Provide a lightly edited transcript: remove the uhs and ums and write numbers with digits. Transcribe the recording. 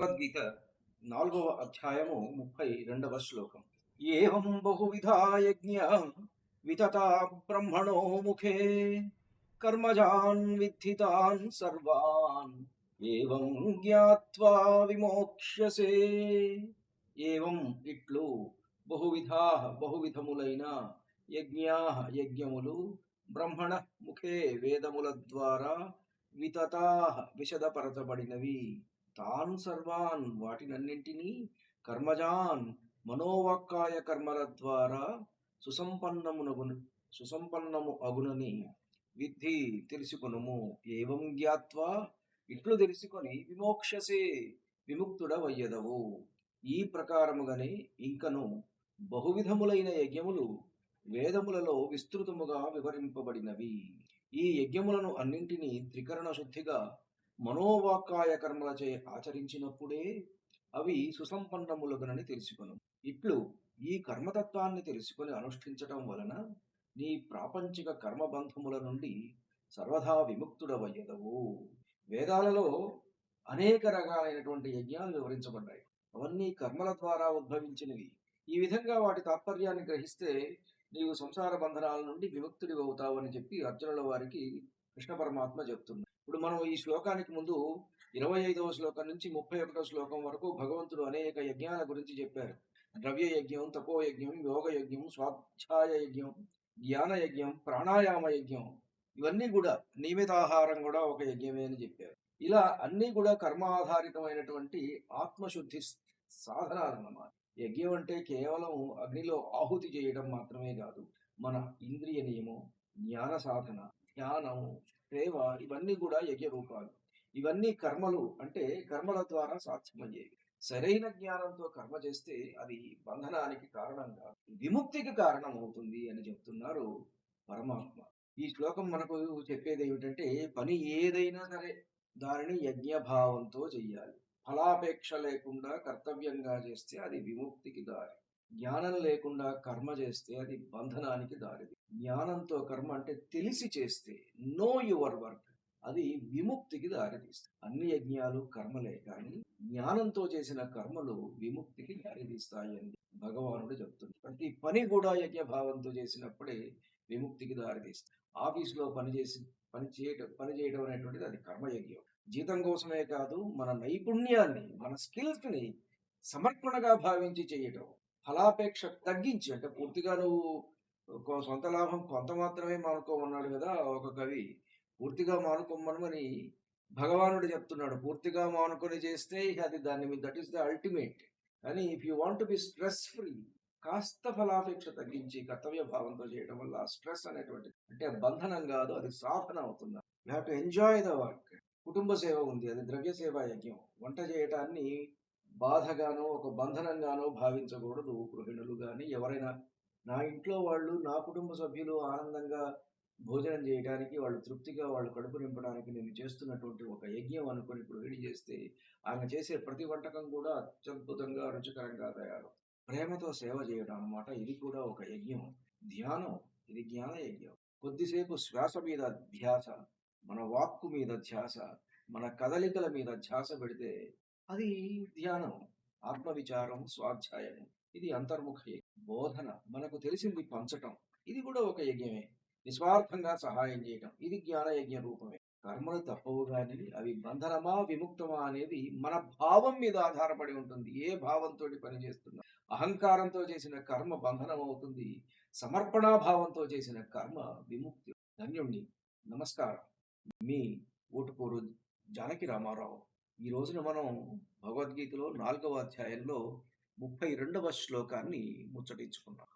భగవద్గీత 4వ అధ్యాయము 32వ శ్లోకం. ఏవం బహువిధా యజ్ఞ వితతా బ్రహ్మణో ముఖే కర్మజాన్ విద్ధితాన్ సర్వాన్ ఏవం జ్ఞాత్వా విమోక్ష్యసే. ఏవం ఇట్లు బహువిధా బహువిధములైన యజ్ఞా యజ్ఞములు బ్రహ్మణ ముఖే వేదముల ద్వారా వితతా విశదపరచబడినవి. తాన్ సర్వాన్ వాటినన్నింటినీ కర్మజాన్ మనోవాక్కాయ కర్మల ద్వారా సుసంపన్నము అగునని విద్ధి తెలుసుకొనుము. ఏవం జ్ఞాత్వా ఇట్లు తెలుసుకొని విమోక్షసే విముక్తుడవయ్యదవు. ఈ ప్రకారముగానే ఇంకను బహువిధములైన యజ్ఞములు వేదములలో విస్తృతముగా వివరింపబడినవి. ఈ యజ్ఞములను అన్నింటినీ త్రికరణ శుద్ధిగా మనోవాక్కాయ కర్మలచే ఆచరించినప్పుడే అవి సుసంపన్నములగునని తెలుసుకొను. ఇట్లు ఈ కర్మతత్వాన్ని తెలుసుకొని అనుష్ఠించటం వలన నీ ప్రాపంచిక కర్మబంధముల నుండి సర్వదా విముక్తుడవయ్యదవు. వేదాలలో అనేక రకాలైనటువంటి యజ్ఞాలు వివరించబడ్డాయి. అవన్నీ కర్మల ద్వారా ఉద్భవించినవి. ఈ విధంగా వాటి తాత్పర్యాన్ని గ్రహిస్తే నీవు సంసార బంధనాల నుండి విముక్తుడి అవుతావని చెప్పి అర్జునుల వారికి కృష్ణ పరమాత్మ చెప్తున్నారు. ఇప్పుడు మనం ఈ శ్లోకానికి ముందు 25వ శ్లోకం నుంచి 31వ శ్లోకం వరకు భగవంతుడు అనేక యజ్ఞాల గురించి చెప్పారు. ద్రవ్య యజ్ఞం, తపోయజ్ఞం, యోగ యజ్ఞం, స్వాధ్యాయ యజ్ఞం, జ్ఞాన యజ్ఞం, ప్రాణాయామ యజ్ఞం, ఇవన్నీ కూడా నియమితాహారం కూడా ఒక యజ్ఞమే అని చెప్పారు. ఇలా అన్నీ కూడా కర్మాధారితమైనటువంటి ఆత్మశుద్ధి సాధనాలన్నమాట. యజ్ఞం అంటే కేవలం అగ్నిలో ఆహుతి చేయడం మాత్రమే కాదు. మన ఇంద్రియ నియమం, జ్ఞాన సాధన, ధ్యానము, సేవ, ఇవన్నీ కూడా యజ్ఞ రూపాలు. ఇవన్నీ కర్మలు అంటే కర్మల ద్వారా సాధ్యమయ్యేవి. సరైన జ్ఞానంతో కర్మ చేస్తే అది బంధనానికి కారణంగా విముక్తికి కారణం అవుతుంది అని చెప్తున్నారు పరమాత్మ. ఈ శ్లోకం మనకు చెప్పేది ఏమిటంటే పని ఏదైనా సరే దానిని యజ్ఞభావంతో చెయ్యాలి. ఫలాపేక్ష లేకుండా కర్తవ్యంగా చేస్తే అది విముక్తికి దారి. జ్ఞానం లేకుండా కర్మ చేస్తే అది బంధనానికి దారిది. జ్ఞానంతో కర్మ అంటే తెలిసి చేస్తే నో యువర్ వర్క్, అది విముక్తికి దారితీస్తుంది. అన్ని యజ్ఞాలు కర్మలే, కానీ జ్ఞానంతో చేసిన కర్మలు విముక్తికి దారితీస్తాయి అని భగవానుడు చెప్తున్నాడు. ప్రతి పని కూడా యజ్ఞ భావంతో చేసినప్పుడే విముక్తికి దారితీస్తుంది. ఆఫీసులో పని చేయడం అనేటువంటిది అది కర్మయజ్ఞం. జీతం కోసమే కాదు, మన నైపుణ్యాన్ని, మన స్కిల్స్ ని సమర్పణగా భావించి చేయటం. ఫలాపేక్ష తగ్గించి, అంటే పూర్తిగా నువ్వు సొంత లాభం కొంత మాత్రమే మానుకోమన్నాడు కదా ఒక కవి. పూర్తిగా మానుకోమని భగవానుడు చెప్తున్నాడు. పూర్తిగా మానుకొని చేస్తే అది దట్ ఈస్ ద అల్టిమేట్. కానీ if you want be stress free, కాస్త ఫలాపేక్ష తగ్గించి కర్తవ్య భావంతో చేయడం వల్ల స్ట్రెస్ అనేటువంటి అంటే బంధనం కాదు, అది సాధన అవుతుంది. You have to enjoy the work. కుటుంబ సేవ ఉంది, అది ద్రవ్య సేవ యజ్ఞం. వంట చేయటాన్ని బాధగానో ఒక బంధనంగానో భావించకూడదు గృహిణులు కానీ ఎవరైనా. నా ఇంట్లో వాళ్ళు, నా కుటుంబ సభ్యులు ఆనందంగా భోజనం చేయడానికి, వాళ్ళు తృప్తిగా వాళ్ళు కడుపు నింపడానికి నేను చేస్తున్నటువంటి ఒక యజ్ఞం అనుకుని గృహిణి చేస్తే ఆమె చేసే ప్రతి వంటకం కూడా అత్యద్భుతంగా రుచికరంగా తయారు. ప్రేమతో సేవ చేయడం అన్నమాట. ఇది కూడా ఒక యజ్ఞం. ధ్యానం, ఇది జ్ఞాన యజ్ఞం. కొద్దిసేపు శ్వాస మీద ధ్యాస, మన వాక్కు మీద ధ్యాస, మన కదలికల మీద ధ్యాస పెడితే అది ధ్యానం. ఆత్మవిచారం, స్వాధ్యాయం, ఇది అంతర్ముఖ బోధన. మనకు తెలిసింది పంచటం, ఇది కూడా ఒక యజ్ఞమే. నిస్వార్థంగా సహాయం చేయటం, ఇది జ్ఞాన యజ్ఞ రూపమే. కర్మలు తప్పవు కానీ అవి బంధనమా విముక్తమా అనేది మన భావం మీద ఆధారపడి ఉంటుంది. ఏ భావంతో పని చేస్తున్నా. అహంకారంతో చేసిన కర్మ బంధనం అవుతుంది, సమర్పణాభావంతో చేసిన కర్మ విముక్తి. ధన్యుణ్ణి. నమస్కారం. మీ ఊటుకూరు జానకి రామారావు. ఈ రోజున మనం భగవద్గీతలో 4వ అధ్యాయంలో 32వ శ్లోకాన్ని ముచ్చటించుకున్నాం.